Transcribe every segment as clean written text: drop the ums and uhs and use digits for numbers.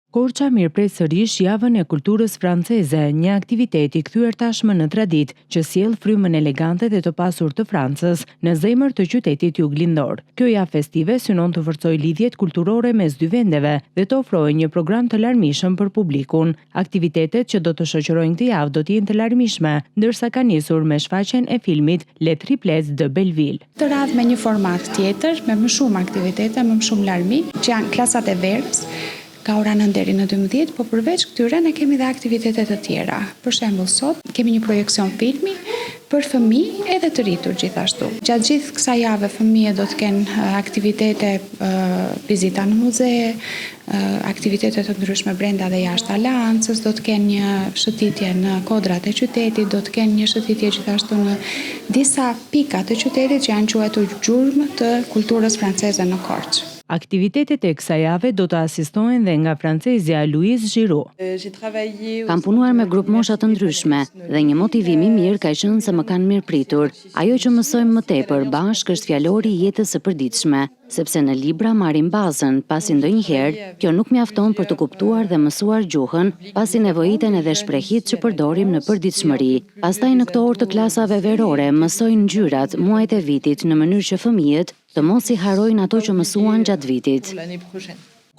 Korça mirëpret sërish javën e kulturës franceze, një aktivitet i kthyer tashmë në traditë që sjell frymën elegante dhe të pasur të Francës në zemër të qytetit juglindor. Kjo javë festive synon të forcojë lidhjet kulturore mes dy vendeve dhe të ofrojë një program të larmishëm për publikun. Aktivitetet që do të shoqërojnë këtë javë do të jenë të larmishme, ndërsa ka nisur me shfaqjen e filmit Le Triplex de Belleville. Të radhë me një format tjetër, me më shumë aktivitete, me më shumë larmi, që janë klasat e verës, ka ora 9 deri në 12, po përveç këtyre ne kemi dhe aktivitete të tjera. Për shembull, sot kemi një projekcion filmi për fëmijë edhe të rritur gjithashtu. Gjatë gjithë kësaj jave fëmijët do të kenë aktivitete, vizita në muze, aktivitete të ndryshme brenda dhe jashtë Aleancës, do të kenë një shëtitje në kodrat e qytetit, do të kenë një shëtitje gjithashtu në disa pika të qytetit që janë quajtur gjurmë të kulturës franceze në Korçë. Aktivitetet e kësaj jave do të asistohen dhe nga francezja Louise Giraud. Kam punuar me grup mosha të ndryshme dhe një motivi i mirë ka qenë se më kanë mirëpritur. Ajo që mësojmë më tepër bashkë është fjalori i jetës së përditshme, sepse në libra marrim bazën, pasi ndonjëherë kjo nuk mjafton për të kuptuar dhe mësuar gjuhën, pasi nevojiten edhe shprehit që përdorim në përditshmëri. Pastaj në këto orë të klasave verore mësojnë ngjyrat, muajt e vitit në mënyrë që fëmijët të mos i harrojnë ato që mësuan gjatë vitit.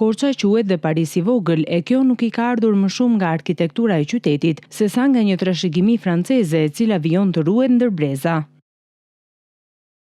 Korça quhet dhe Paris i vogël e kjo nuk i ka ardhur më shumë nga arkitektura e qytetit, sesa nga një trashëgimi franceze e cila vijon të ruhet ndër breza.